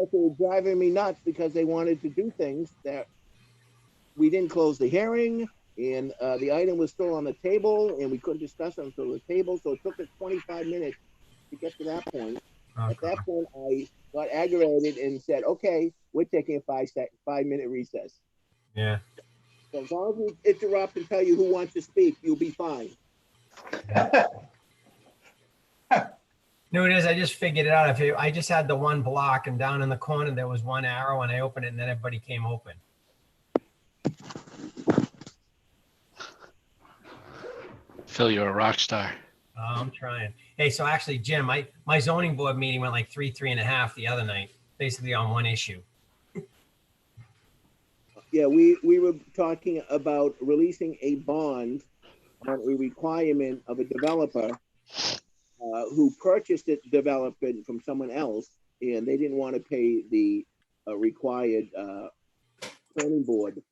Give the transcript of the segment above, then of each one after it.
But they were driving me nuts because they wanted to do things that we didn't close the hearing, and the item was still on the table, and we couldn't discuss it until the table. So it took us 25 minutes to get to that point. Okay. At that point, I got aggravated and said, "Okay, we're taking a 5-minute recess." Yeah. So as long as we interrupt and tell you who wants to speak, you'll be fine. No, it is. I just figured it out. I just had the one block, and down in the corner there was one arrow, and I opened it, and then everybody came open. Phil, you're a rock star. I'm trying. Hey, so actually, Jim, my zoning board meeting went like 3.5 the other night, basically on one issue. Yeah, we were talking about releasing a bond on a requirement of a developer who purchased it development from someone else, and they didn't want to pay the required planning board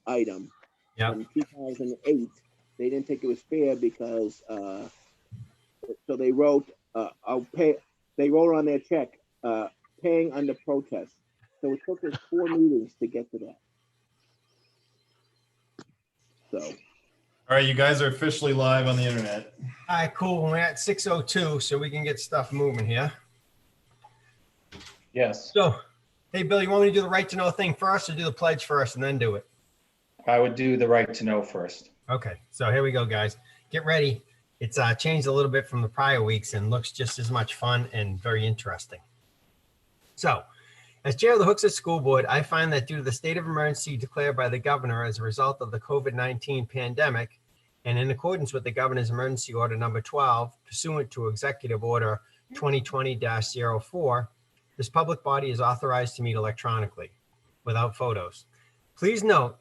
item. Yeah. From 2008. They didn't think it was fair because so they wrote I'll pay. They wrote on their check paying under protest. So it took us 4 meetings to get to that. So. All right, you guys are officially live on the internet. All right, cool. We're at 6:02, so we can get stuff moving here. Yes, So, hey, Bill, you want me to do the right to know thing first, or do the pledge first and then do it? I would do the right to know first. Okay, so here we go, guys. Get ready. It's changed a little bit from the prior weeks and looks just as much fun and very interesting. So, as chair of the Hooksett School Board, I find that due to the state of emergency declared by the governor as a result of the COVID-19 pandemic, and in accordance with the governor's emergency order number 12, pursuant to Executive Order 2020-04, this public body is authorized to meet electronically without photos. Please note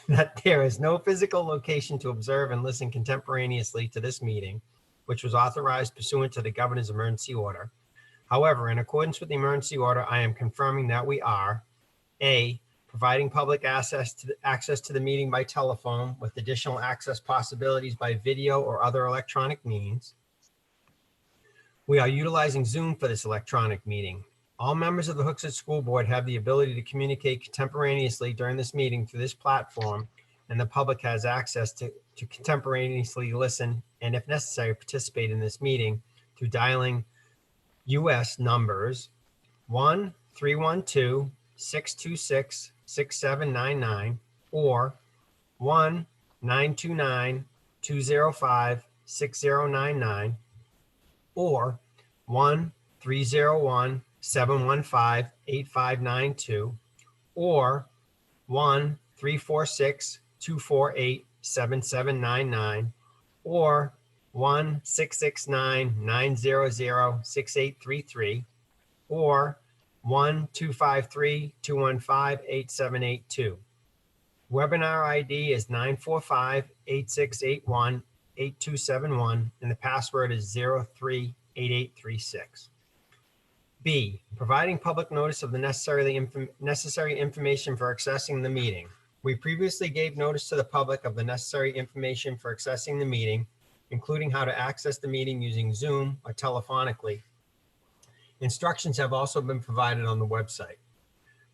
that there is no physical location to observe and listen contemporaneously to this meeting, which was authorized pursuant to the governor's emergency order. However, in accordance with the emergency order, I am confirming that we are A, providing public access to the meeting by telephone with additional access possibilities by video or other electronic means. We are utilizing Zoom for this electronic meeting. All members of the Hooksett School Board have the ability to communicate contemporaneously during this meeting through this platform, and the public has access to contemporaneously listen and, if necessary, participate in this meeting through dialing US numbers 1-312-626-6799 or 1-929-205-6099 or 1-301-715-8592 or 1-346-248-7799 or 1-669-900-6833 or 1-253-215-8782. Webinar ID is 945-8681-8271 and the password is 038836. B, providing public notice of the necessary information for accessing the meeting. We previously gave notice to the public of the necessary information for accessing the meeting, including how to access the meeting using Zoom or telephonically. Instructions have also been provided on the website.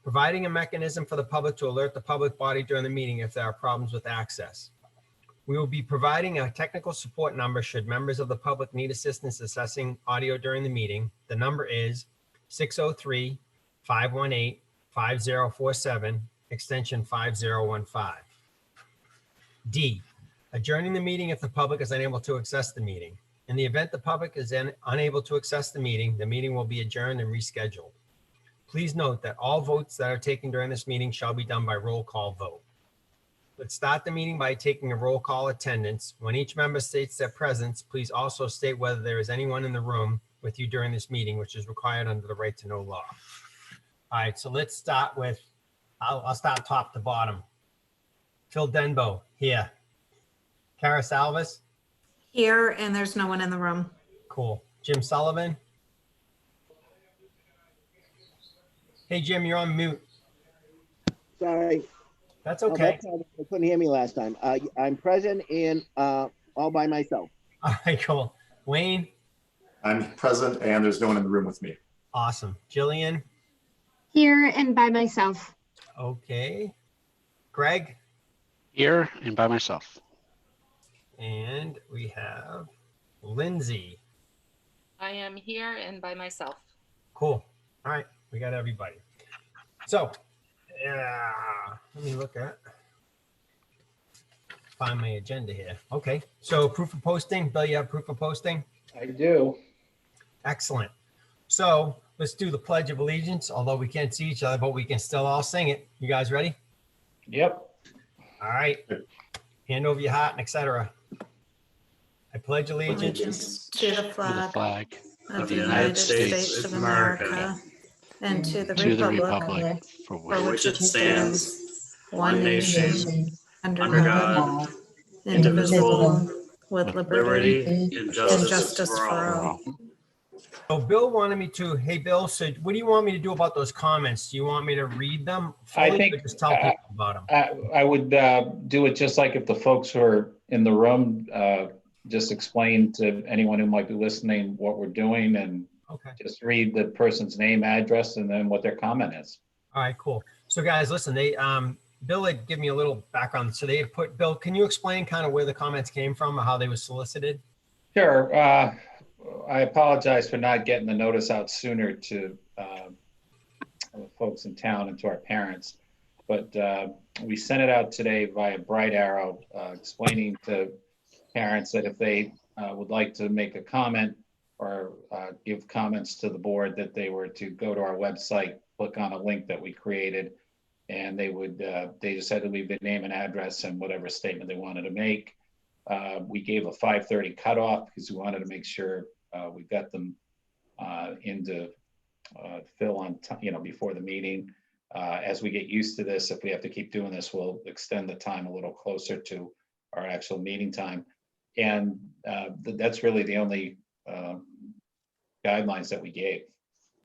Providing a mechanism for the public to alert the public body during the meeting if there are problems with access. We will be providing a technical support number should members of the public need assistance accessing audio during the meeting. The number is 603-518-5047, extension 5015. D, adjourning the meeting if the public is unable to access the meeting. In the event the public is unable to access the meeting will be adjourned and rescheduled. Please note that all votes that are taken during this meeting shall be done by roll call vote. Let's start the meeting by taking a roll call attendance. When each member states their presence, please also state whether there is anyone in the room with you during this meeting, which is required under the right to know law. All right, so let's start with, I'll start top to bottom. Phil Denbo, here. Cara Salvis? Here, and there's no one in the room. Cool. Jim Sullivan? Hey, Jim, you're on mute. Sorry. That's okay. They couldn't hear me last time. I'm present and all by myself. All right, cool. Wayne? I'm present and there's no one in the room with me. Awesome. Jillian? Here and by myself. Okay. Greg? Here and by myself. And we have Lindsay. I am here and by myself. Cool. All right. We got everybody. So, let me find my agenda here. Okay. So proof of posting. Bill, you have proof of posting? I do. Excellent. So let's do the Pledge of Allegiance, although we can't see each other, but we can still all sing it. You guys ready? Yep. All right. Hand over your heart and etc. I pledge allegiance To the To the flag flag of the United States of America and to the to the republic republic for for which which it stands, one nation, under God, indivisible, indivisible, with liberty liberty, and and justice justice for for all. all. So Bill wanted me to, hey, Bill, so what do you want me to do about those comments? Do you want me to read them fully I think, or just tell people about them? I would do it just like if the folks who are in the room, just explain to anyone who might be listening what we're doing and Okay. just read the person's name, address, and then what their comment is. All right, cool. So guys, listen, Bill had given me a little background. So they had put, Bill, can you explain kind of where the comments came from or how they were solicited? Sure. I apologize for not getting the notice out sooner to the folks in town and to our parents. But we sent it out today via Bright Arrow, explaining to parents that if they would like to make a comment or give comments to the board, that they were to go to our website, click on a link that we created, and they just had to leave their name and address and whatever statement they wanted to make. We gave a 5:30 cutoff because we wanted to make sure we got them into fill on before the meeting. As we get used to this, if we have to keep doing this, we'll extend the time a little closer to our actual meeting time. And that's really the only guidelines that we gave.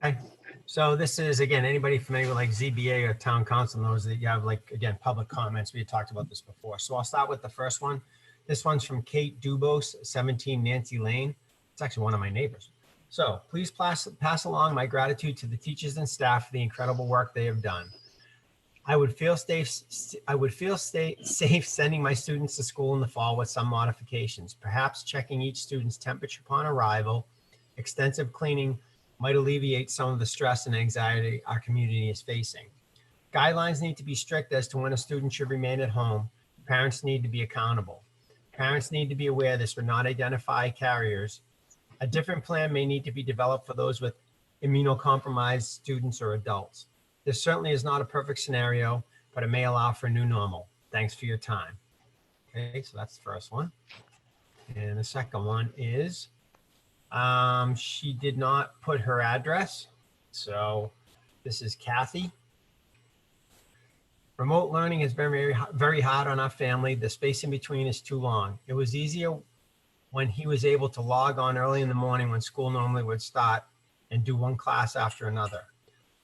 Okay. So this is, again, anybody familiar with like ZBA or town council knows that you have like, again, public comments. We had talked about this before. So I'll start with the first one. This one's from Kate Dubos, 17 Nancy Lane. It's actually one of my neighbors. So please pass along my gratitude to the teachers and staff for the incredible work they have done. I would feel safe sending my students to school in the fall with some modifications, perhaps checking each student's temperature upon arrival. Extensive cleaning might alleviate some of the stress and anxiety our community is facing. Guidelines need to be strict as to when a student should remain at home. Parents need to be accountable. Parents need to be aware this would not identify carriers. A different plan may need to be developed for those with immunocompromised students or adults. This certainly is not a perfect scenario, but it may allow for a new normal. Thanks for your time. Okay, so that's the first one. And the second one is, she did not put her address. So this is Kathy. Remote learning has been very hard on our family. The space in between is too long. It was easier when he was able to log on early in the morning when school normally would start and do one class after another.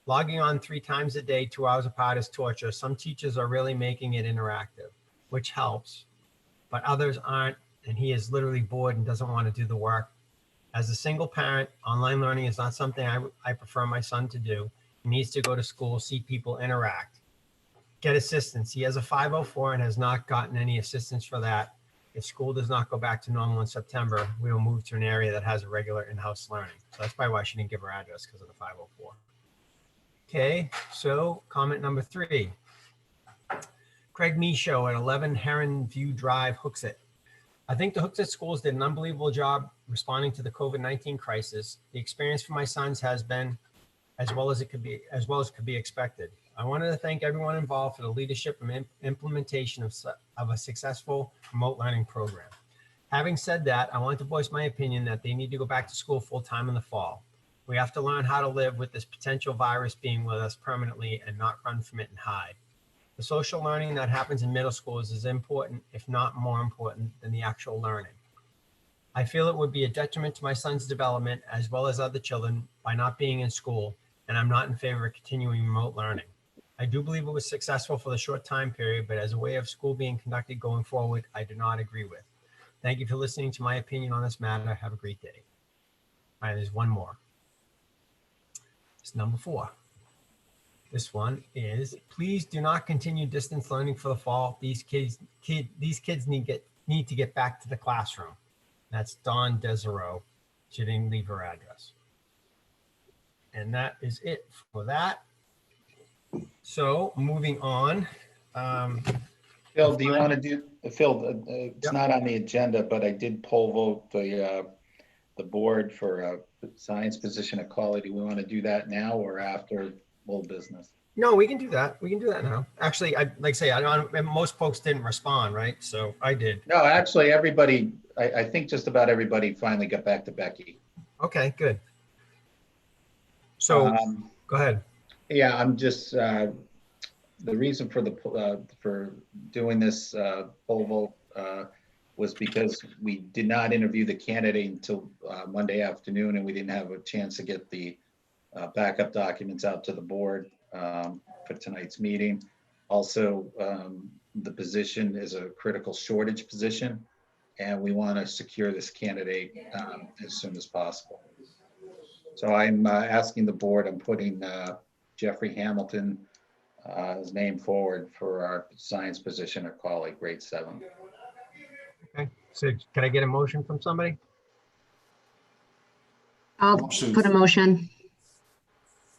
Logging on 3 times a day, 2 hours apart is torture. Some teachers are really making it interactive, which helps, but others aren't, and he is literally bored and doesn't want to do the work. As a single parent, online learning is not something I prefer my son to do. He needs to go to school, see people, interact. Get assistance. He has a 504 and has not gotten any assistance for that. If school does not go back to normal in September, we will move to an area that has a regular in-house learning. So that's probably why she didn't give her address, because of the 504. Okay, so comment number 3. Craig Michaud at 11 Heron View Drive, Hooksett. I think the Hooksett schools did an unbelievable job responding to the COVID-19 crisis. The experience for my sons has been as well as could be expected. I wanted to thank everyone involved for the leadership and implementation of a successful remote learning program. Having said that, I want to voice my opinion that they need to go back to school full time in the fall. We have to learn how to live with this potential virus being with us permanently and not run from it and hide. The social learning that happens in middle school is as important, if not more important, than the actual learning. I feel it would be a detriment to my son's development as well as other children by not being in school, and I'm not in favor of continuing remote learning. I do believe it was successful for the short time period, but as a way of school being conducted going forward, I do not agree with. Thank you for listening to my opinion on this matter. Have a great day. All right, there's one more. It's number 4. This one is, please do not continue distance learning for the fall. These kids need to get back to the classroom. That's Dawn Desereau. She didn't leave her address. And that is it for that. So moving on. Phil, do you want to do, Phil, it's not on the agenda, but I did poll vote the board for a science position at Colley. Do we want to do that now or after old business? No, we can do that. We can do that now. Actually, most folks didn't respond, right? So I did. No, actually, everybody, I think just about everybody finally got back to Becky. Okay, good. So go ahead. Yeah, I'm just, the reason for for doing this poll vote was because we did not interview the candidate until Monday afternoon, and we didn't have a chance to get the backup documents out to the board for tonight's meeting. Also, the position is a critical shortage position, and we want to secure this candidate as soon as possible. So I'm asking the board, I'm putting Jeffrey Hamilton, his name forward for our science position at Colley, grade 7. Okay, so can I get a motion from somebody? I'll put a motion.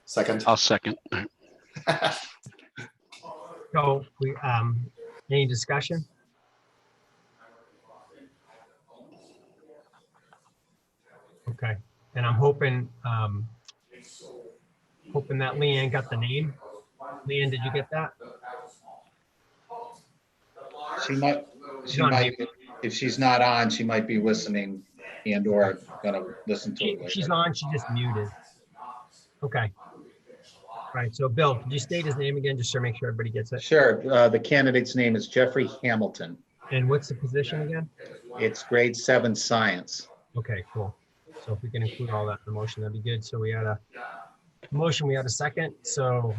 Second. I'll second. So we, any discussion? Okay, and I'm hoping that Leanne got the name. Leanne, did you get that? She might, if she's not on, she might be listening and or gonna listen to it. She's on, she just muted. Okay. All right, so Bill, could you state his name again, just to make sure everybody gets it? Sure, the candidate's name is Jeffrey Hamilton. And what's the position again? It's grade 7 science. Okay, cool. So if we can include all that in the motion, that'd be good. So we had a motion, we had a second. So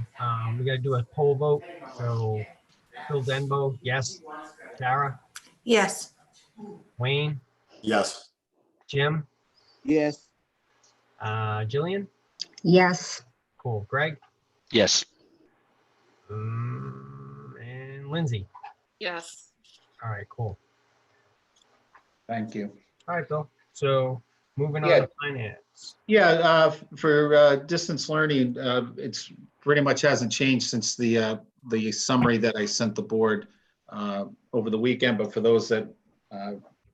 we got to do a poll vote. So Phil Denbo, yes. Tara, Yes. Wayne, Yes. Jim, Yes. Jillian, Yes. cool. Greg, Yes. and Lindsay. Yes. All right, cool. Thank you. All right, Bill. So moving on Yeah. to finance. Yeah, for distance learning, it's pretty much hasn't changed since the summary that I sent the board over the weekend. But for those that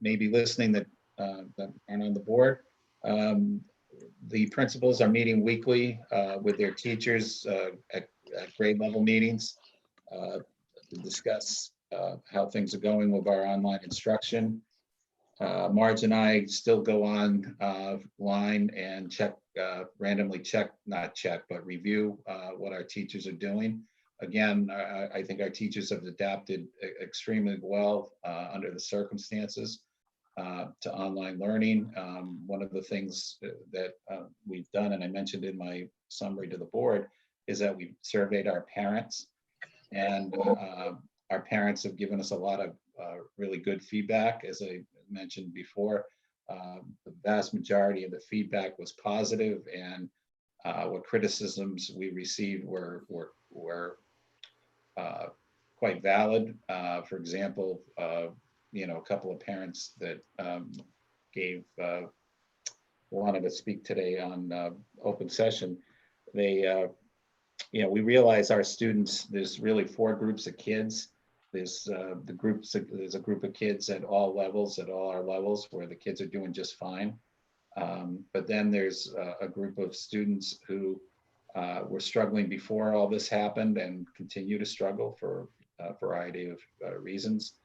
may be listening that aren't on the board, the principals are meeting weekly with their teachers at grade level meetings to discuss how things are going with our online instruction. Marge and I still go on line and check, randomly check, not check, but review what our teachers are doing. Again, I think our teachers have adapted extremely well under the circumstances to online learning. One of the things that we've done, and I mentioned in my summary to the board, is that we've surveyed our parents, and our parents have given us a lot of really good feedback. As I mentioned before, the vast majority of the feedback was positive, and what criticisms we received were quite valid. For example, a couple of parents that wanted to speak today on open session. They, we realize our students, there's really 4 groups of kids. There's there's a group of kids at all levels, at all our levels, where the kids are doing just fine. But then there's a group of students who were struggling before all this happened and continue to struggle for a variety of reasons.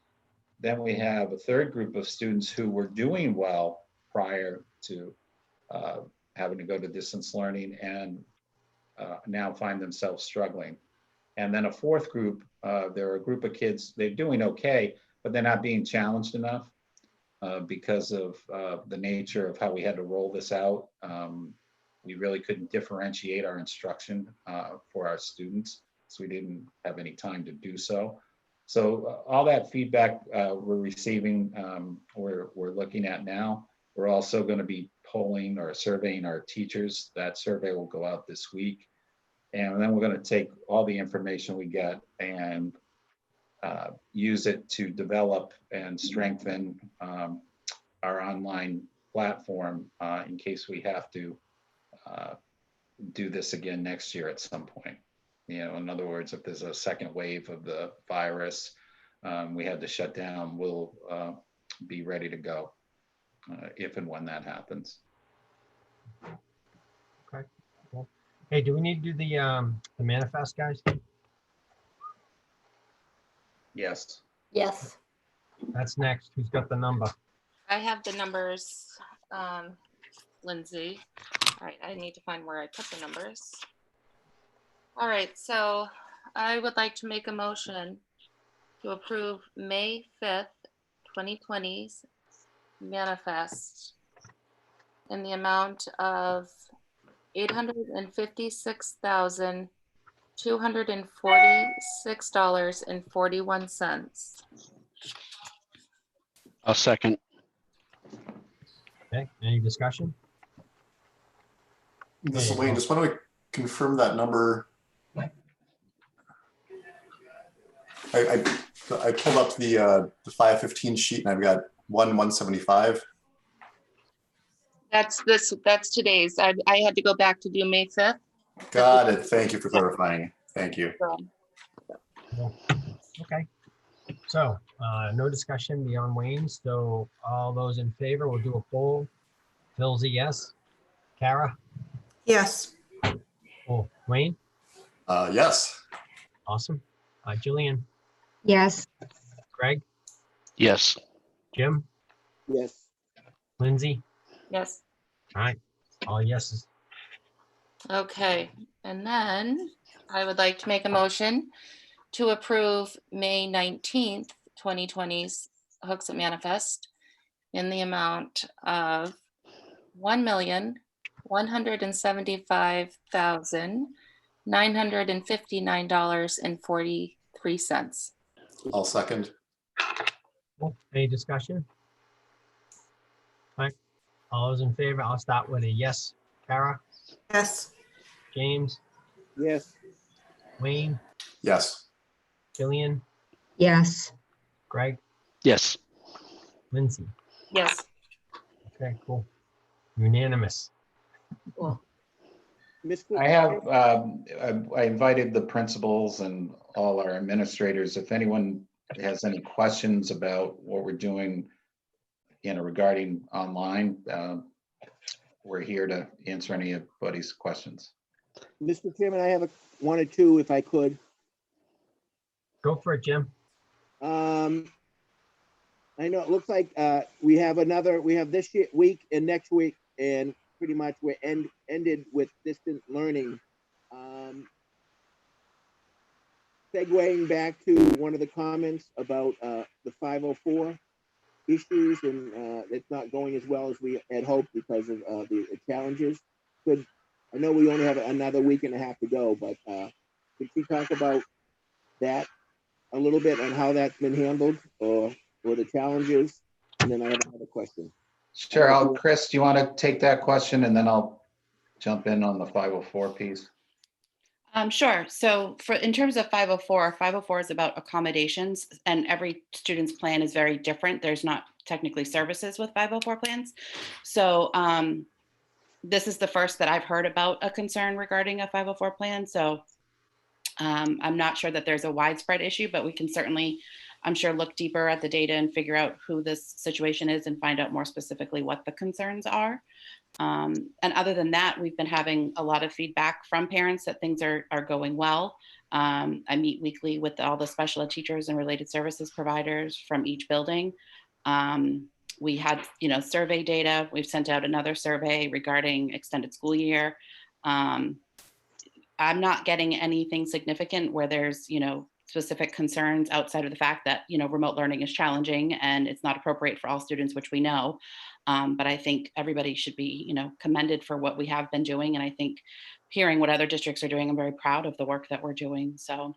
Then we have a third group of students who were doing well prior to having to go to distance learning and now find themselves struggling. And then a fourth group, there are a group of kids, they're doing okay, but they're not being challenged enough because of the nature of how we had to roll this out. We really couldn't differentiate our instruction for our students, so we didn't have any time to do so. So all that feedback we're receiving, we're looking at now. We're also going to be polling or surveying our teachers. That survey will go out this week. And then we're going to take all the information we get and use it to develop and strengthen our online platform in case we have to do this again next year at some point. You know, in other words, if there's a second wave of the virus, we had to shut down, we'll be ready to go if and when that happens. Okay. Cool. Hey, do we need to do the manifest, guys? Yes. Yes. That's next. Who's got the number? I have the numbers, Lindsay. All right, I need to find where I put the numbers. All right, so I would like to make a motion to approve May 5th, 2020's manifest in the amount of $856,246.41. I'll second. Okay, any discussion? This is Wayne. Just want to confirm that number. I pulled up the 515 sheet and I've got 175. That's today's. I had to go back to do May 5th. Got it. Thank you for clarifying. Thank you. Okay. So no discussion beyond Wayne. So all those in favor, we'll do a poll. Phil's a yes. Kara? Yes. Cool. Wayne? Yes. Awesome. Jillian? Yes. Greg? Yes. Jim? Yes. Lindsay? Yes. All right. All yeses. Okay, and then I would like to make a motion to approve May 19th, 2020's Hooks It Manifest in the amount of $1,175,959.43. I'll second. Cool. Any discussion? All right. All those in favor, I'll start with a yes. Kara? Yes. James? Yes. Wayne? Yes. Jillian? Yes. Greg? Yes. Lindsay? Yes. Okay, cool. Unanimous. Cool. I have, I invited the principals and all our administrators. If anyone has any questions about what we're doing, you know, regarding online, we're here to answer anybody's questions. Mr. Chairman, I have one or two, if I could. Go for it, Jim. I know it looks like we have this week and next week, and pretty much we're ended with distant learning. Segueing back to one of the comments about the 504 issues, and it's not going as well as we had hoped because of the challenges. I know we only have another week and a half to go, but could you talk about that a little bit and how that's been handled, or the challenges? And then I have another question. Sure. Chris, do you want to take that question and then I'll jump in on the 504 piece? Sure. So in terms of 504 is about accommodations, and every student's plan is very different. There's not technically services with 504 plans. So this is the first that I've heard about a concern regarding a 504 plan. So I'm not sure that there's a widespread issue, but we can certainly, I'm sure, look deeper at the data and figure out who this situation is and find out more specifically what the concerns are. And other than that, we've been having a lot of feedback from parents that things are going well. I meet weekly with all the special ed teachers and related services providers from each building. We had, survey data. We've sent out another survey regarding extended school year. I'm not getting anything significant where there's, specific concerns outside of the fact that, remote learning is challenging and it's not appropriate for all students, which we know. But I think everybody should be, commended for what we have been doing. And I think hearing what other districts are doing, I'm very proud of the work that we're doing. So.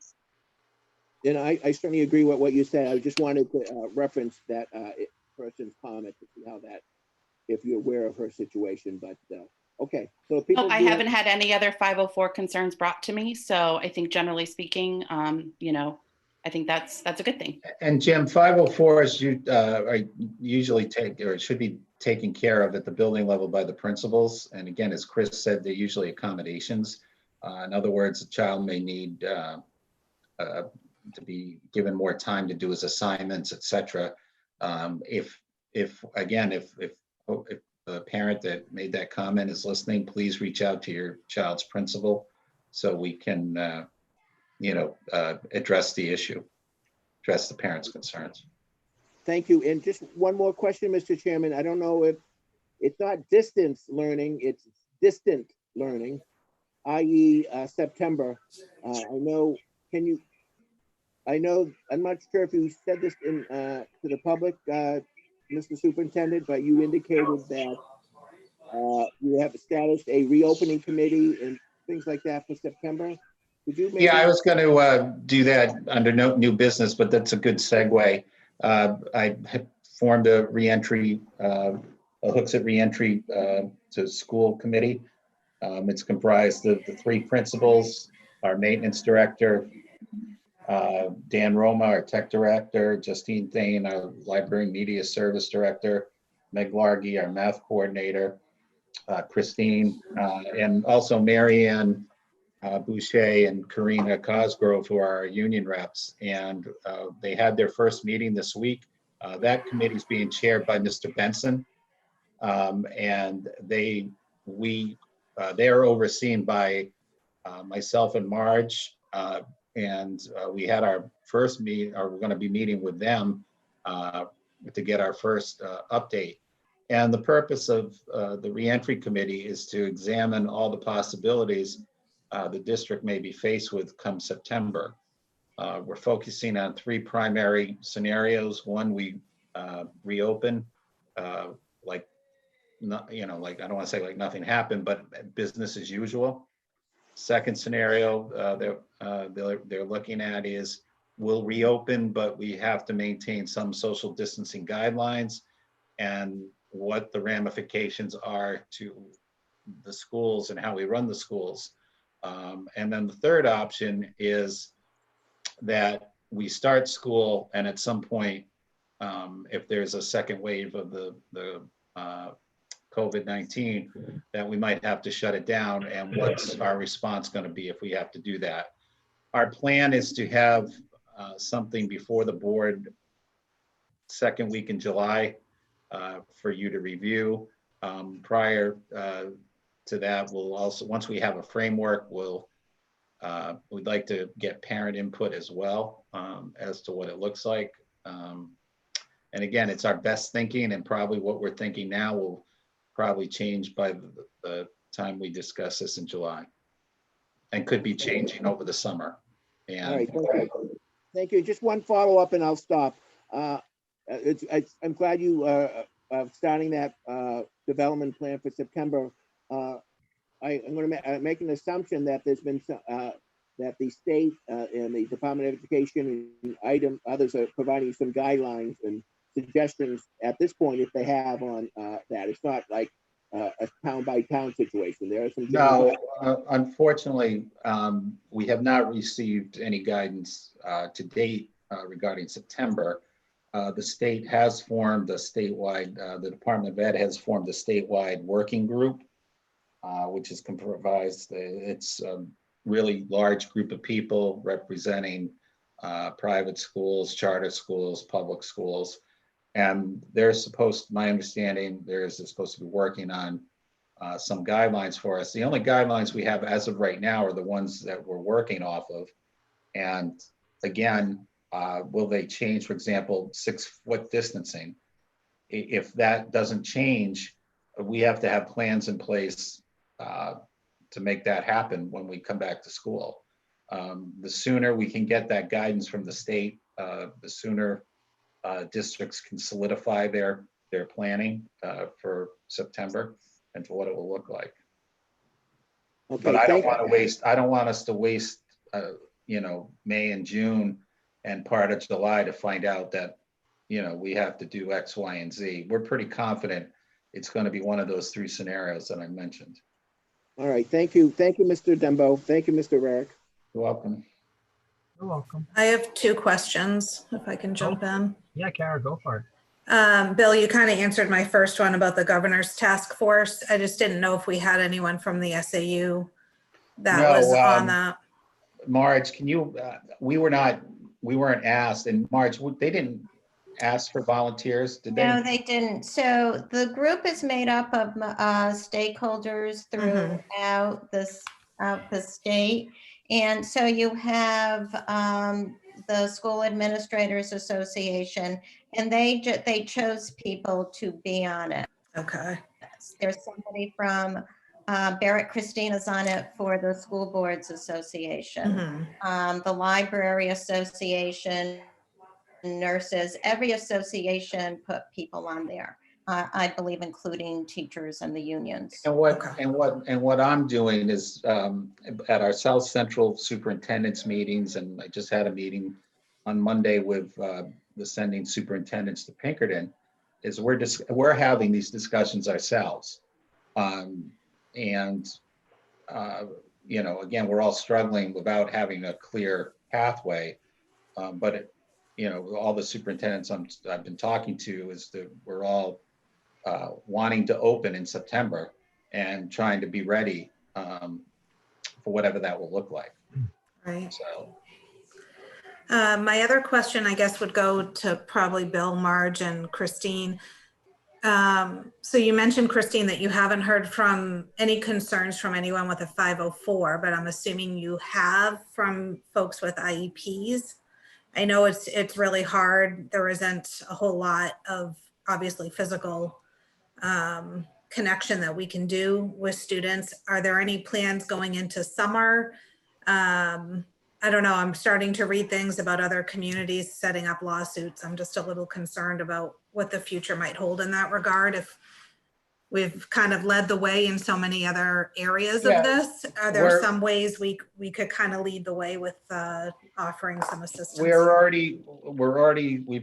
And I certainly agree with what you said. I just wanted to reference that person's comment to see how that, if you're aware of her situation, but Okay, so people. I haven't had any other 504 concerns brought to me. So I think generally speaking, I think that's a good thing. And Jim, 504s are usually should be taken care of at the building level by the principals. And again, as Chris said, they're usually accommodations. In other words, a child may need to be given more time to do his assignments, etc. If the parent that made that comment is listening, please reach out to your child's principal so we can, address the issue, address the parents' concerns. Thank you. And just one more question, Mr. Chairman. I don't know if it's not distance learning, it's distant learning, i.e. September. I'm not sure if you said this to the public, Mr. Superintendent, but you indicated that you have established a reopening committee and things like that for September. Could you maybe... Yeah, I was going to do that under new business, but that's a good segue. I formed a reentry, a Hooksett Reentry to School Committee. It's comprised of the three principals, our maintenance director, Dan Roma, our tech director, Justine Thane, our library media service director, Meg Largy, our math coordinator, Christine, and also Marianne Boucher and Karina Cosgrove, who are our union reps. And they had their first meeting this week. That committee is being chaired by Mr. Benson. And they are overseen by myself and Marge. And we had our first meeting, or we're going to be meeting with them to get our first update. And the purpose of the Reentry Committee is to examine all the possibilities the district may be faced with come September. We're focusing on three primary scenarios. One, we reopen, I don't want to say like nothing happened, but business as usual. Second scenario they're looking at is we'll reopen, but we have to maintain some social distancing guidelines and what the ramifications are to the schools and how we run the schools. And then the third option is that we start school and at some point, if there's a second wave of the COVID-19, that we might have to shut it down, and what's our response going to be if we have to do that. Our plan is to have something before the board second week in July for you to review. Prior to that, we'll also, once we have a framework, we'd like to get parent input as well as to what it looks like. And again, it's our best thinking, and probably what we're thinking now will probably change by the time we discuss this in July, and could be changing over the summer. And all right, thank you. Just one follow-up and I'll stop. I'm glad you are starting that development plan for September. I'm going to make an assumption that there's been that the state and the Department of Education and others are providing some guidelines and suggestions at this point, if they have, on that. It's not like a town by town situation. There are some. No, unfortunately, we have not received any guidance to date regarding September. The state has formed a statewide, the Department of Ed has formed a statewide working group, which is comprised, it's a really large group of people representing private schools, charter schools, public schools. And they're supposed, my understanding, they're supposed to be working on some guidelines for us. The only guidelines we have as of right now are the ones that we're working off of. And again, will they change, for example, 6-foot distancing? If that doesn't change, we have to have plans in place to make that happen when we come back to school. The sooner we can get that guidance from the state, the sooner districts can solidify their planning for September and for what it will look like. Okay, but I don't want us to waste, May and June and part of July to find out that, we have to do X, Y, and Z. We're pretty confident it's going to be one of those three scenarios that I mentioned. All right, thank you. Thank you, Mr. Dembo. Thank you, Mr. Rarick. You're welcome. You're welcome. I have two questions, if I can jump in. Yeah, Kara, go for it. Bill, you kind of answered my first one about the governor's task force. I just didn't know if we had anyone from the SAU that No, was on that. Marge, can you, we weren't asked, and Marge, they didn't ask for volunteers, did they? No, they didn't. So the group is made up of stakeholders throughout the state. And so you have the School Administrators Association, and they chose people to be on it. Okay. There's somebody from Barrett Christina's on it for the School Boards Association, the Library Association, nurses, every association put people on there. I believe including teachers and the unions. And what I'm doing is at our South Central superintendents meetings, and I just had a meeting on Monday with the sending superintendents to Pinkerton, is we're having these discussions ourselves. You know, again, we're all struggling without having a clear pathway, but you know, all the superintendents I've been talking to is that we're all wanting to open in September and trying to be ready for whatever that will look like. Right. So. My other question, I guess, would go to probably Bill, Marge, and Christine. So you mentioned, Christine, that you haven't heard from any concerns from anyone with a 504, but I'm assuming you have from folks with IEPs. I know it's really hard. There isn't a whole lot of obviously physical connection that we can do with students. Are there any plans going into summer? I don't know. I'm starting to read things about other communities setting up lawsuits. I'm just a little concerned about what the future might hold in that regard. If we've kind of led the way in so many other areas of this, are there some ways we could kind of lead the way with offering some assistance? We've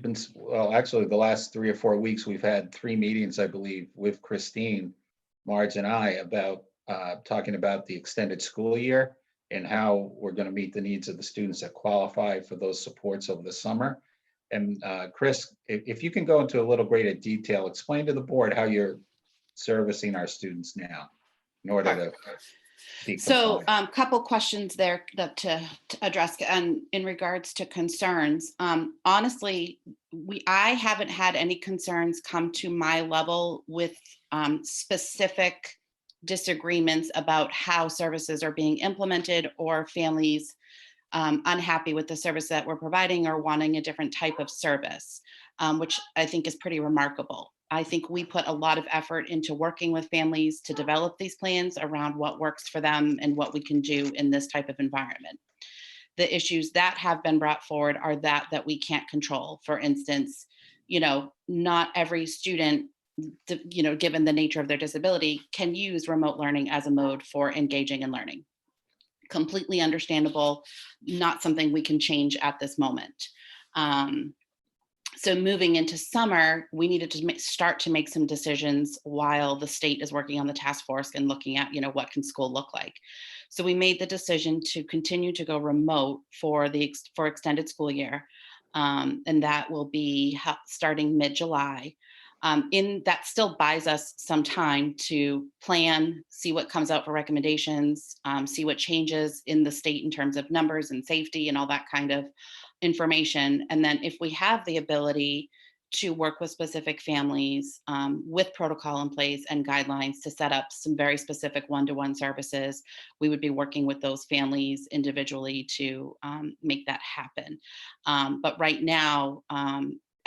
been, well, actually the last 3 or 4 weeks, we've had 3 meetings, I believe, with Christine, Marge, and I about talking about the extended school year and how we're going to meet the needs of the students that qualify for those supports over the summer. And Chris, if you can go into a little greater detail, explain to the board how you're servicing our students now in order to be So compliant. couple questions there to address, and in regards to concerns, honestly, I haven't had any concerns come to my level with specific disagreements about how services are being implemented or families unhappy with the service that we're providing or wanting a different type of service, which I think is pretty remarkable. I think we put a lot of effort into working with families to develop these plans around what works for them and what we can do in this type of environment. The issues that have been brought forward are that we can't control. For instance, you know, not every student, you know, given the nature of their disability, can use remote learning as a mode for engaging in learning. Completely understandable, not something we can change at this moment. So moving into summer, we needed to start to make some decisions while the state is working on the task force and looking at, you know, what can school look like. So we made the decision to continue to go remote for extended school year. And that will be starting mid-July. That still buys us some time to plan, see what comes out for recommendations, see what changes in the state in terms of numbers and safety and all that kind of information. And then if we have the ability to work with specific families with protocol in place and guidelines to set up some very specific one-to-one services, we would be working with those families individually to make that happen. But right now,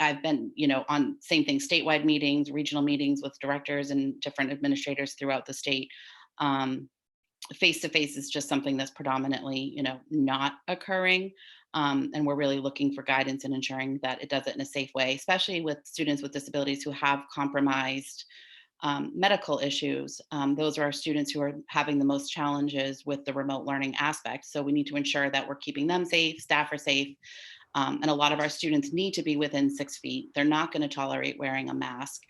I've been, you know, on same thing, statewide meetings, regional meetings with directors and different administrators throughout the state. Face-to-face is just something that's predominantly, you know, not occurring. And we're really looking for guidance and ensuring that it does it in a safe way, especially with students with disabilities who have compromised medical issues. Those are our students who are having the most challenges with the remote learning aspect. So we need to ensure that we're keeping them safe, staff are safe. And a lot of our students need to be within 6 feet. They're not going to tolerate wearing a mask.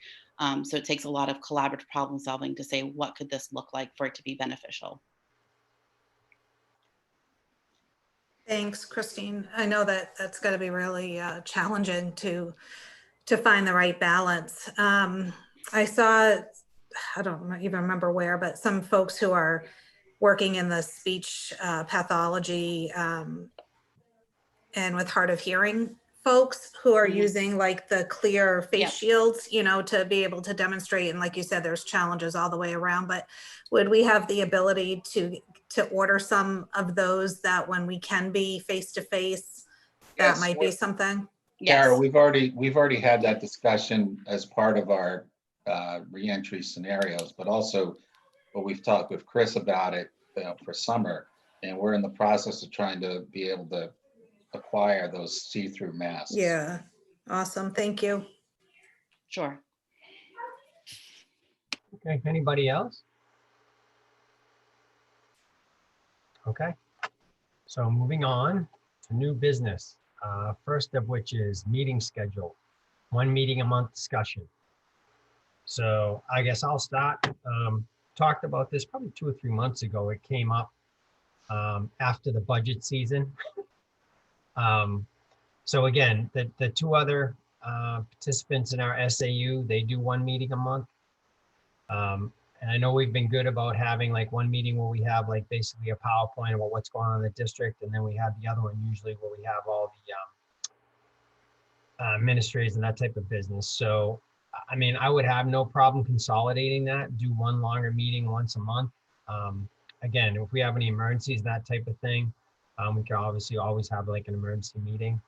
So it takes a lot of collaborative problem solving to say, what could this look like for it to be beneficial? Thanks, Christine. I know that that's going to be really challenging to find the right balance. I saw, I don't even remember where, but some folks who are working in the speech pathology and with hard of hearing folks who are using like the clear face Yep. shields, you know, to be able to demonstrate. And like you said, there's challenges all the way around, but would we have the ability to order some of those that when we can be face to face, that Yes, might be something? Kara, Yes. we've already had that discussion as part of our reentry scenarios, but also what we've talked with Chris about it for summer, and we're in the process of trying to be able to acquire those see-through masks. Yeah, awesome. Thank you. Sure. Okay, anybody else? Okay, so moving on to new business. First of which is meeting schedule, 1 meeting a month discussion. So I guess I'll start. Talked about this probably 2 or 3 months ago. It came up after the budget season. So again, the 2 other participants in our SAU, they do 1 meeting a month. And I know we've been good about having like 1 meeting where we have like basically a PowerPoint about what's going on in the district. And then we have the other one usually where we have all the administrators and that type of business. So, I mean, I would have no problem consolidating that, do 1 longer meeting once a month. Again, if we have any emergencies, that type of thing, we can obviously always have like an emergency meeting.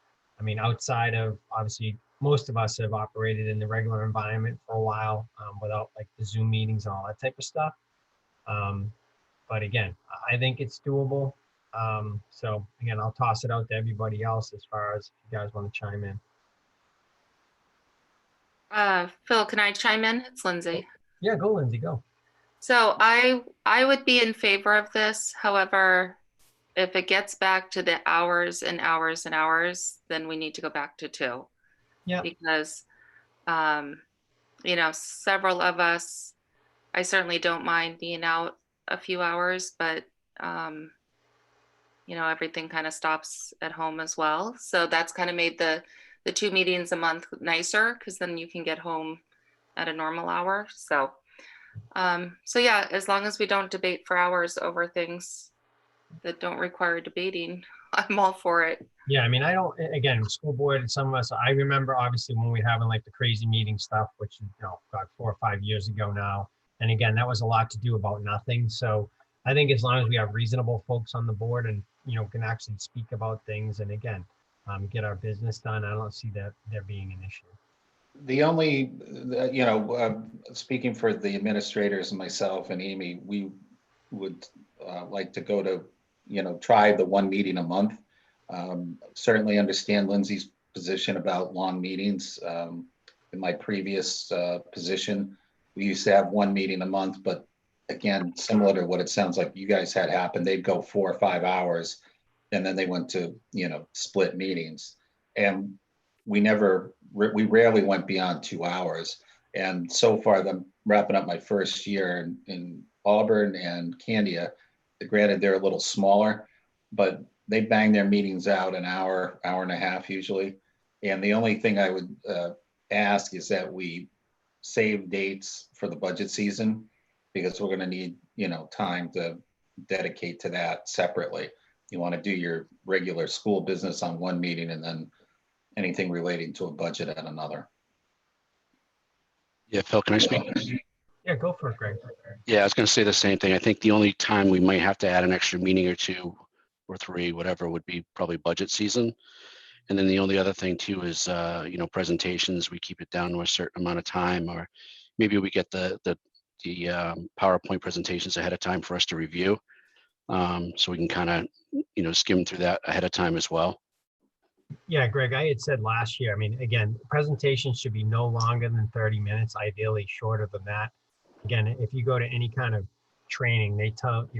I mean, outside of, obviously, most of us have operated in the regular environment for a while without like the Zoom meetings and all that type of stuff. But again, I think it's doable. So again, I'll toss it out to everybody else as far as if you guys want to chime in. Phil, can I chime in? It's Lindsay. Yeah, go Lindsay, go. So I would be in favor of this. However, if it gets back to the hours and hours and hours, then we need to go back to 2. Yeah. Because, you know, several of us, I certainly don't mind being out a few hours, but, you know, everything kind of stops at home as well. So that's kind of made the 2 meetings a month nicer, because then you can get home at a normal hour. So, so yeah, as long as we don't debate for hours over things that don't require debating, I'm all for it. Yeah, I mean, I don't, again, school board, some of us, I remember obviously when we were having like the crazy meeting stuff, which, you know, God, 4 or 5 years ago now. And again, that was a lot to do about nothing. So I think as long as we have reasonable folks on the board and, you know, can actually speak about things and again, get our business done, I don't see that there being an issue. The only, you know, speaking for the administrators and myself and Amy, we would like to go to, you know, try the 1 meeting a month. Certainly understand Lindsay's position about long meetings. In my previous position, we used to have 1 meeting a month, but again, similar to what it sounds like you guys had happen, they'd go 4 or 5 hours and then they went to, you know, split meetings. And we rarely went beyond 2 hours. And so far, I'm wrapping up my first year in Auburn and Candia. Granted, they're a little smaller, but they bang their meetings out an hour, hour and a half usually. And the only thing I would ask is that we save dates for the budget season, because we're going to need, you know, time to dedicate to that separately. You want to do your regular school business on 1 meeting and then anything relating to a budget at another. Yeah, Phil, can I speak? Yeah, go for it, Greg. Yeah, I was going to say the same thing. I think the only time we might have to add an extra meeting or 2 or 3, whatever, would be probably budget season. And then the only other thing too is, you know, presentations, we keep it down to a certain amount of time, or maybe we get the PowerPoint presentations ahead of time for us to review. So we can kind of, you know, skim through that ahead of time as well. Yeah, Greg, I had said last year, I mean, again, presentations should be no longer than 30 minutes, ideally shorter than that. Again, if you go to any kind of training, they tell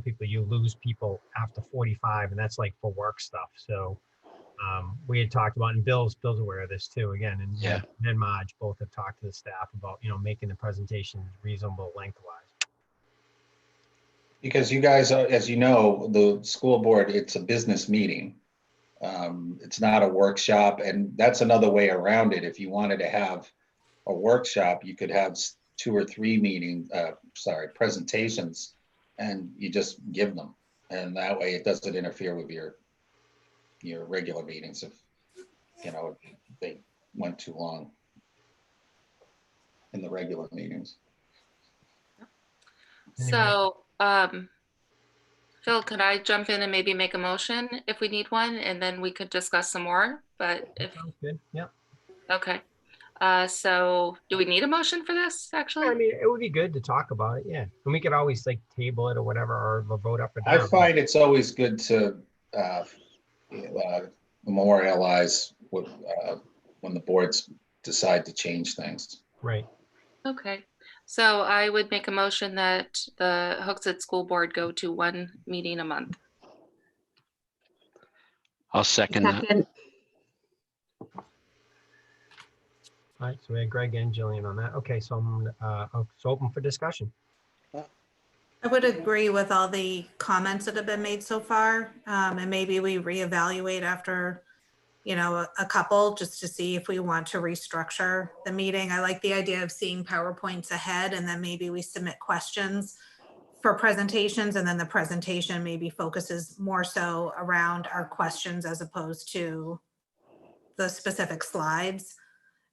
people you lose people after 45, and that's like for work stuff. So We had talked about, and Bill's aware of this too, again, and Yeah. and Maj both have talked to the staff about, making the presentation reasonable lengthwise. Because you guys are, as you know, the school board, it's a business meeting. It's not a workshop, and that's another way around it. If you wanted to have a workshop, you could have 2 or 3 presentations, and you just give them. And that way it doesn't interfere with your regular meetings if, they went too long in the regular meetings. So, Phil, could I jump in and maybe make a motion if we need one, and then we could discuss some more? But if, Sounds good. Yeah. okay. So do we need a motion for this, actually? I mean, it would be good to talk about it. Yeah. And we could always like table it or whatever, or vote up or down. I find it's always good to memorialize when the boards decide to change things. Right. Okay. So I would make a motion that the Hooksett School Board go to 1 meeting a month. I'll second that. Second. All right. So we had Greg and Jillian on that. Okay. So I'm so open for discussion. I would agree with all the comments that have been made so far. And maybe we reevaluate after, a couple, just to see if we want to restructure the meeting. I like the idea of seeing PowerPoints ahead, and then maybe we submit questions for presentations, and then the presentation maybe focuses more so around our questions as opposed to the specific slides,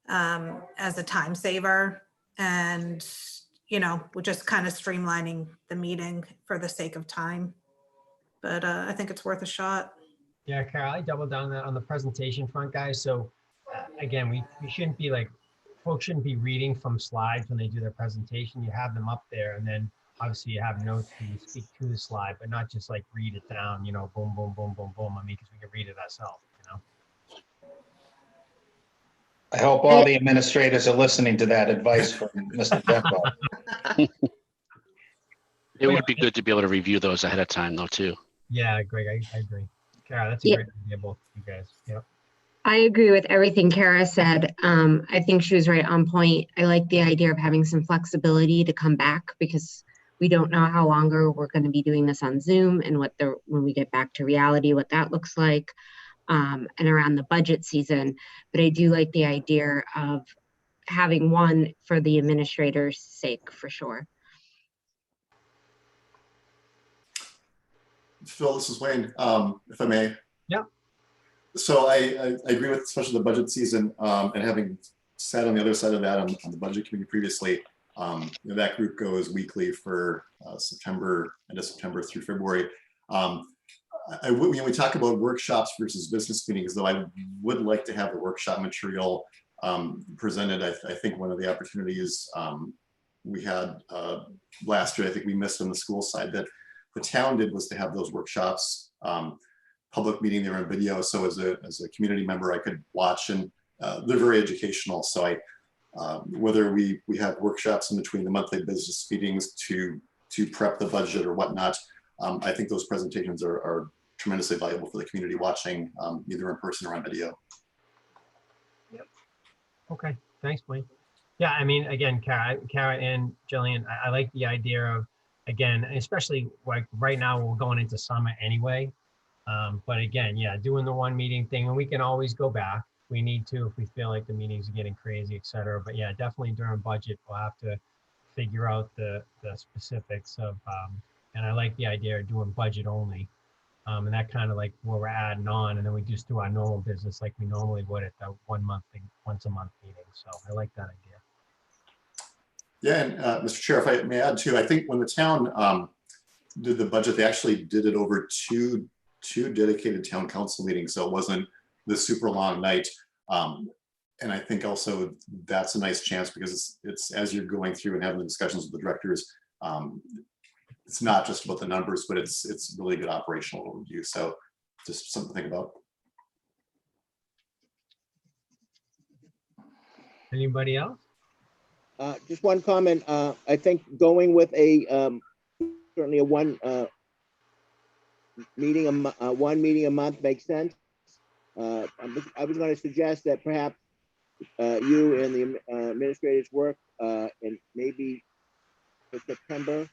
as a time saver. And we're just kind of streamlining the meeting for the sake of time. But I think it's worth a shot. Yeah, Carol, I doubled down on that on the presentation front, guys. So again, we shouldn't be folks shouldn't be reading from slides when they do their presentation. You have them up there, and then obviously you have notes when you speak to the slide, but not just read it down, boom, boom, boom, boom, boom. I mean, because we can read it ourselves, I hope all the administrators are listening to that advice from Mr. Dembo. It would be good to be able to review those ahead of time though, too. Yeah, Greg, I agree. Kara, that's a great idea, both of you guys. Yep. I agree with everything Kara said. I think she was right on point. I like the idea of having some flexibility to come back, because we don't know how longer we're going to be doing this on Zoom, and when we get back to reality, what that looks like, and around the budget season. But I do like the idea of having one for the administrator's sake, for sure. Phil, this is Wayne, if I may. Yeah. So I agree with, especially the budget season, and having sat on the other side of that on the budget committee previously, that group goes weekly for end of September through February. When we talk about workshops versus business meetings, though, I would like to have the workshop material presented. I think one of the opportunities we had last year, I think we missed on the school side, that the town did, was to have those workshops, public meeting there on video. So as a community member, I could watch, and they're very educational. So whether we have workshops in between the monthly business meetings to prep the budget or whatnot, I think those presentations are tremendously valuable for the community watching, either in person or on video. Yep. Okay, thanks, Wayne. Yeah, I mean, again, Kara and Jillian, I like the idea of, again, especially right now we're going into summer anyway. But again, yeah, doing the 1 meeting thing, and we can always go back. We need to if we feel like the meetings are getting crazy, et cetera. But yeah, definitely during budget, we'll have to figure out the specifics of, and I like the idea of doing budget only. And that kind of where we're adding on, and then we just do our normal business like we normally would at the once a month meeting. So I like that idea. Yeah, and Mr. Chair, if I may add too, I think when the town did the budget, they actually did it over two dedicated town council meetings, so it wasn't the super long night. And I think also that's a nice chance, because it's as you're going through and having the discussions with the directors, it's not just about the numbers, but it's really good operational overview. So just something to think about. Anybody else? Just one comment. I think going with certainly a 1 meeting a month makes sense. I was going to suggest that perhaps you and the administrators work and maybe for September,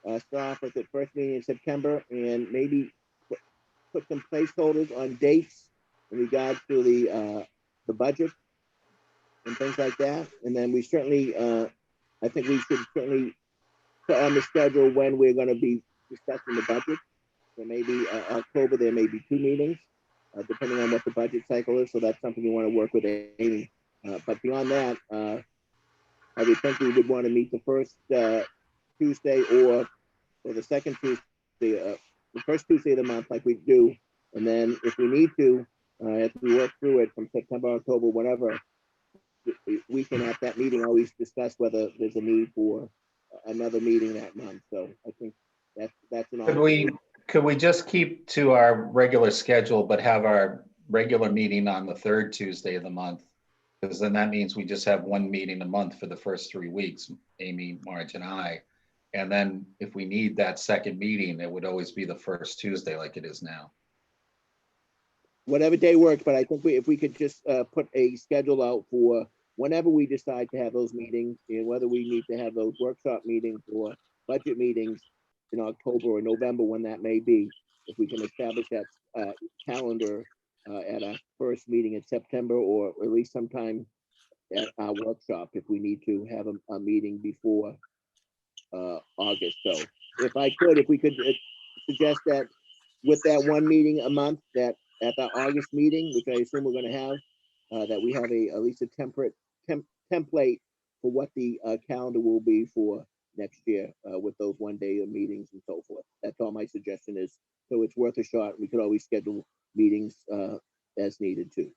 start off with the first meeting in September, and maybe put some placeholders on dates in regards to the budget and things like that. And then we certainly, I think we should certainly put on the schedule when we're going to be discussing the budget. There may be October, there may be 2 meetings, depending on what the budget cycle is. So that's something you want to work with Amy. But beyond that, I would think we would want to meet the first Tuesday or the second Tuesday, the first Tuesday of the month, like we do. And then if we need to, as we work through it from September, October, whatever, we can at that meeting always discuss whether there's a need for another meeting that month. So I think that's an option. Could we just keep to our regular schedule, but have our regular meeting on the 3rd Tuesday of the month? Because then that means we just have 1 meeting a month for the first 3 weeks, Amy, Marge, and I. And then if we need that second meeting, it would always be the first Tuesday like it is now. Whatever day works, but I think if we could just put a schedule out for whenever we decide to have those meetings, and whether we need to have those workshop meetings or budget meetings in October or November, when that may be, if we can establish that calendar at our first meeting in September, or at least sometime at our workshop, if we need to have a meeting before August. So if we could suggest that with that 1 meeting a month, that at the August meeting, which I assume we're going to have, that we have at least a template for what the calendar will be for next year with those 1-day meetings and so forth. That's all my suggestion is. So it's worth a shot. We could always schedule meetings as needed too.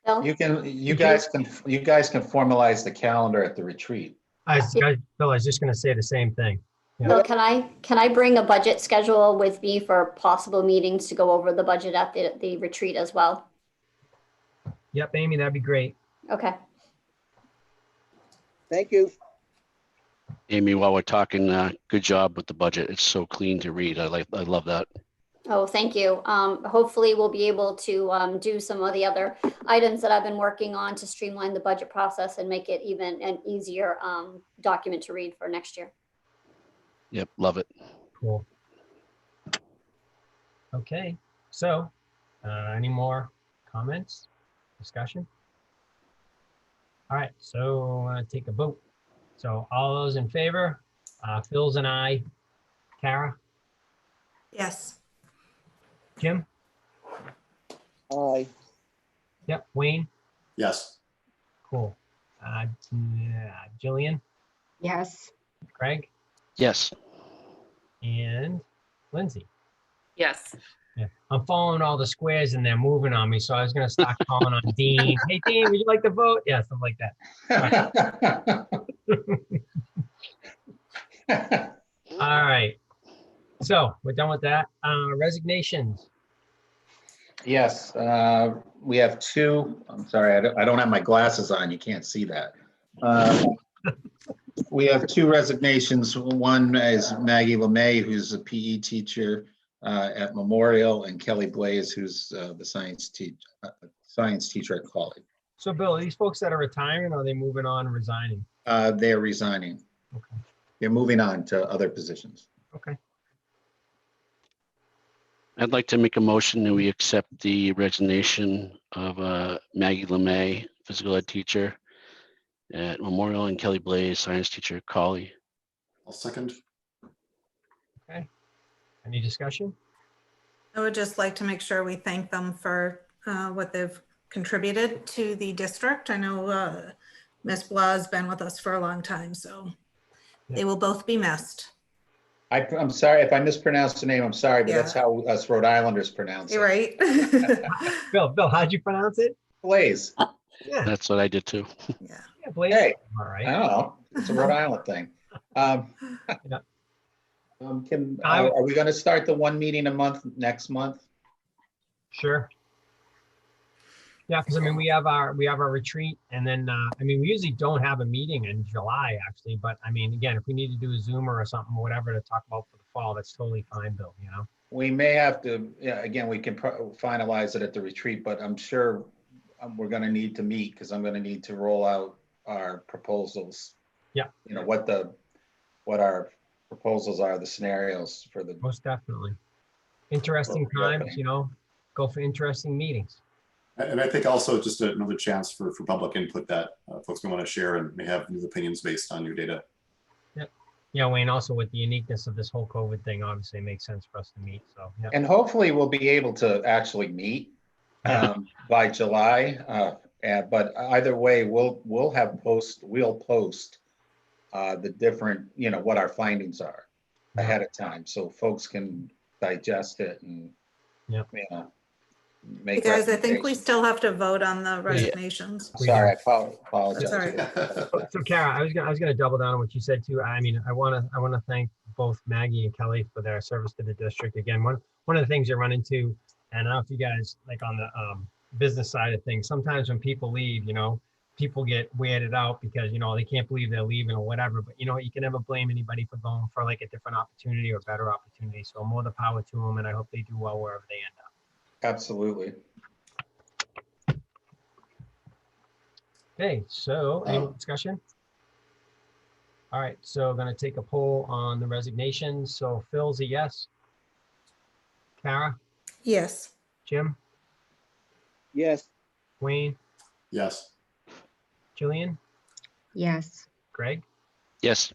Bill? You guys can formalize the calendar at the retreat. Bill, I was just going to say the same thing. Yeah. Bill, can I bring a budget schedule with me for possible meetings to go over the budget at the retreat as well? Yep, Amy, that'd be great. Okay. Thank you. Amy, while we're talking, good job with the budget. It's so clean to read. I love that. Oh, thank you. Hopefully we'll be able to do some of the other items that I've been working on to streamline the budget process and make it even an easier document to read for next year. Yep, love it. Cool. Okay, so any more comments, discussion? All right, so take a vote. So all those in favor, Phil's and I, Kara, Yes. Jim? Aye. Yep, Wayne? Yes. Cool. Jillian? Yes. Craig? Yes. And Lindsay? Yes. Yeah. I'm following all the squares and they're moving on me, so I was going to start calling on Dean. Hey, Dean, would you like to vote? Yeah, something like that. All right. So we're done with that. Resignations. Yes, we have 2. I'm sorry, I don't have my glasses on. You can't see that. We have 2 resignations. One is Maggie LeMay, who's a PE teacher at Memorial, and Kelly Blaze, who's the science teacher at College. So Bill, are these folks that are retiring, or are they moving on and resigning? They're resigning. Okay. They're moving on to other positions. Okay. I'd like to make a motion that we accept the resignation of Maggie LeMay, physical ed teacher at Memorial, and Kelly Blaze, science teacher at Colley. I'll second. Okay. Any discussion? I would just like to make sure we thank them for what they've contributed to the district. I know Ms. Blah has been with us for a long time, so they will both be missed. I'm sorry if I mispronounced the name. I'm sorry, but that's how us Rhode Islanders pronounce it. You're right. Bill, how'd you pronounce it? Blaze. Yeah. That's what I did too. Yeah. Yeah, Blaze. Hey, all right. I don't know. It's a Rhode Island thing. Yeah. Are we going to start the 1 meeting a month next month? Sure. Yeah, because I mean we have our retreat, and then I mean we usually don't have a meeting in July actually, but I mean again if we need to do a Zoom or something or whatever to talk about for the fall, that's totally fine, Bill. You know. We may have to, yeah, again, we can finalize it at the retreat, but I'm sure we're gonna need to meet because I'm gonna need to roll out our proposals. Yeah. You know, what our proposals are, the scenarios for the. Most definitely. Interesting times, you know, go for interesting meetings. And I think also just another chance for public input that folks may want to share and may have new opinions based on new data. Yeah, Wayne, also with the uniqueness of this whole COVID thing, obviously it makes sense for us to meet, so. Yeah. And hopefully we'll be able to actually meet by July. But either way, we'll post the different, you know, what our findings are ahead of time, so folks can digest it and, you know, make You guys, I think we recommendations. still have to vote on the resignations. Sorry, I apologize. Sorry. So Kara, I was gonna double down on what you said too. I mean, I wanna thank both Maggie and Kelly for their service to the district. Again, one of the things you run into, and I don't know if you guys, like on the business side of things, sometimes when people leave, you know, people get weirded out because, you know, they can't believe they're leaving or whatever, but you know, you can never blame anybody for going for like a different opportunity or better opportunity. So more the power to them, and I hope they do well wherever they end up. Absolutely. Okay, so any more discussion? All right, so gonna take a poll on the resignations. So Phil's a yes. Kara, Yes. Jim, Yes. Wayne, Yes. Jillian, Yes. Greg, Yes.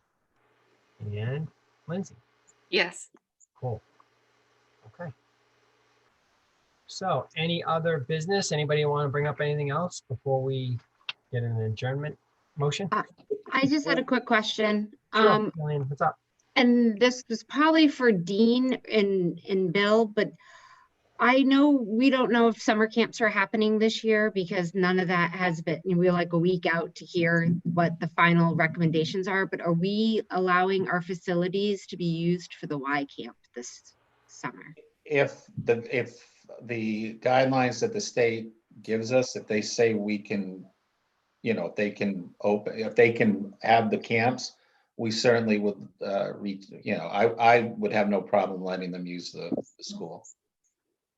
and Lindsay. Yes. Cool. Okay. So any other business? Anybody want to bring up anything else before we get an adjournment motion? I just had a quick question. Sure, Jillian, what's up? And this was probably for Dean and Bill, but I know we don't know if summer camps are happening this year because none of that has been, we're like a week out to hear what the final recommendations are, but are we allowing our facilities to be used for the Y camp this summer? If the guidelines that the state gives us, if they say we can, you know, if they can have the camps, we certainly would you know, I would have no problem letting them use the school.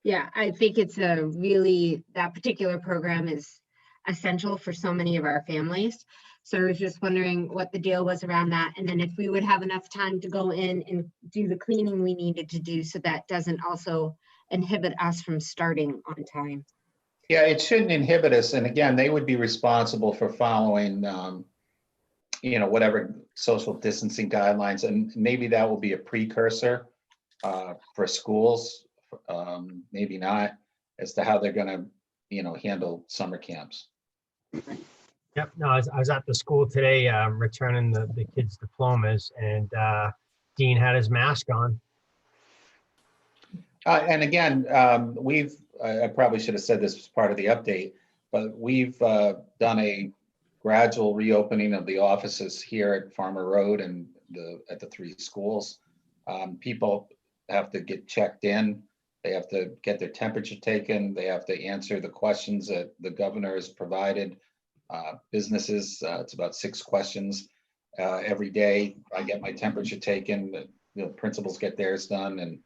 Yeah, I think it's that particular program is essential for so many of our families. So I was just wondering what the deal was around that. And then if we would have enough time to go in and do the cleaning we needed to do, so that doesn't also inhibit us from starting on time. Yeah, it shouldn't inhibit us. And again, they would be responsible for following, you know, whatever social distancing guidelines. And maybe that will be a precursor for schools. Maybe not, as to how they're going to, you know, handle summer camps. Yep, no, I was at the school today returning the kids' diplomas, and Dean had his mask on. And again, I probably should have said this as part of the update, but we've done a gradual reopening of the offices here at Farmer Road and at the 3 schools. People have to get checked in. They have to get their temperature taken. They have to answer the questions that the governor has provided. Businesses, it's about 6 questions every day. I get my temperature taken. The principals get theirs done, and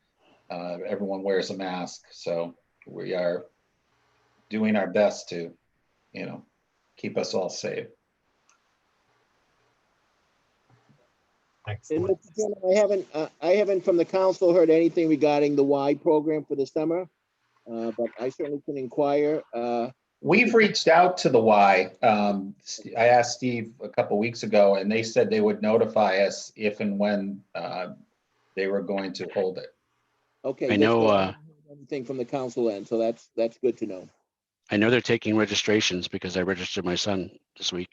everyone wears a mask. So we are doing our best to, you know, keep us all safe. Excellent. And Mr. Chairman, I haven't from the council heard anything regarding the Y program for the summer, but I certainly can inquire. We've reached out to the Y. I asked Steve a couple weeks ago, and they said they would notify us if and when they were going to hold it. Okay. I know. Anything from the council end, so that's good to know. I know they're taking registrations because I registered my son this week.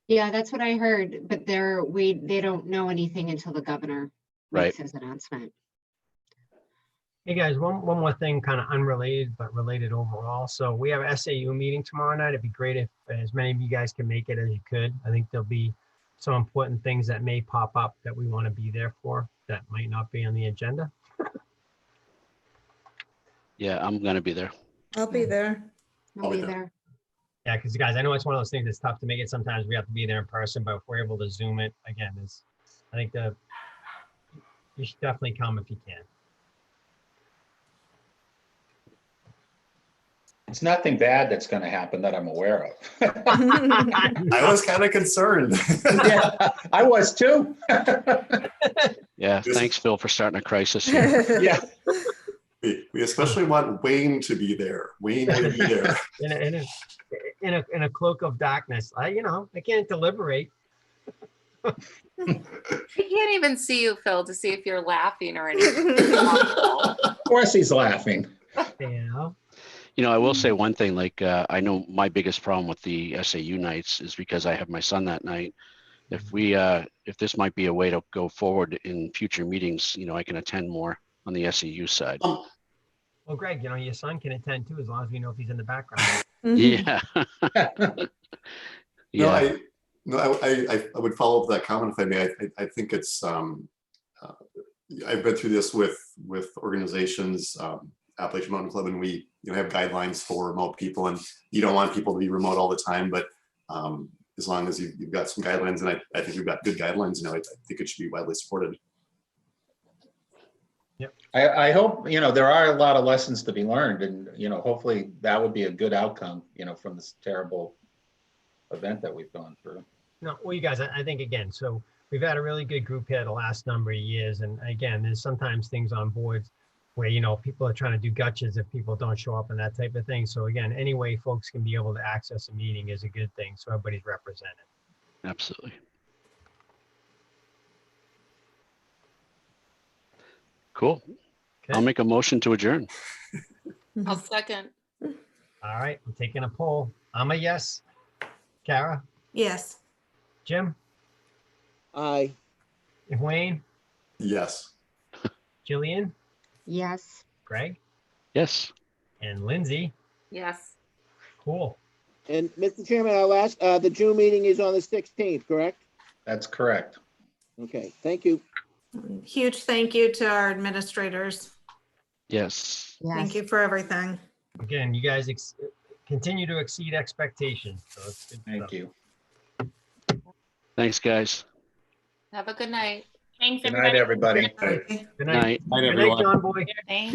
Yeah, that's what I heard, but they don't know anything until the governor makes his announcement. Hey guys, one more thing, kind of unrelated but related overall. So we have an SAU meeting tomorrow night. It'd be great if as many of you guys can make it as you could. I think there'll be some important things that may pop up that we want to be there for that might not be on the agenda. Yeah, I'm gonna be there. I'll be there. I'll be there. Yeah, because guys, I know it's one of those things that's tough to make it. Sometimes we have to be there in person, but if we're able to Zoom it, again, I think you should definitely come if you can. It's nothing bad that's going to happen that I'm aware of. I was kind of concerned. Yeah, I was too. Yeah, thanks, Phil, for starting a crisis here. Yeah. We especially want Wayne to be there. Wayne will be there. In a cloak of darkness. I can't deliberate. I can't even see you, Phil, to see if you're laughing or anything. Of course he's laughing. I will say one thing, like, I know my biggest problem with the SAU nights is because I have my son that night. If this might be a way to go forward in future meetings, I can attend more on the SAU side. Well, Greg, your son can attend too, as long as we know if he's in the background. Yeah. Yeah. I would follow up that comment if I may. I think it's, I've been through this with organizations, Appalachian Mountain Club, and we have guidelines for remote people, and you don't want people to be remote all the time, but as long as you've got some guidelines, and I think we've got good guidelines, I think it should be widely supported. Yep. I hope, there are a lot of lessons to be learned, and, hopefully that would be a good outcome, from this terrible event that we've gone through. No, well, you guys, I think, again, so we've had a really good group here the last number of years. And again, there's sometimes things on boards where, people are trying to do gotchas if people don't show up and that type of thing. So again, any way folks can be able to access a meeting is a good thing. So everybody's represented. Absolutely. Cool. Okay. I'll make a motion to adjourn. I'll second. All right, I'm taking a poll. I'm a yes. Kara, Yes. Jim, Aye. Wayne, Yes. Jillian, Yes. Greg, Yes. and Lindsay. Yes. Cool. And Mr. Chairman, our last, the June meeting is on the 16th, correct? That's correct. Okay, thank you. Huge thank you to our administrators. Yes. Thank you for everything. Again, you guys continue to exceed expectations. So it's good Thank stuff. you. Thanks, guys. Have a good night. Thanks, Good night, everybody. Good night. Night. Night, Good night, everyone. John Boy. Thanks.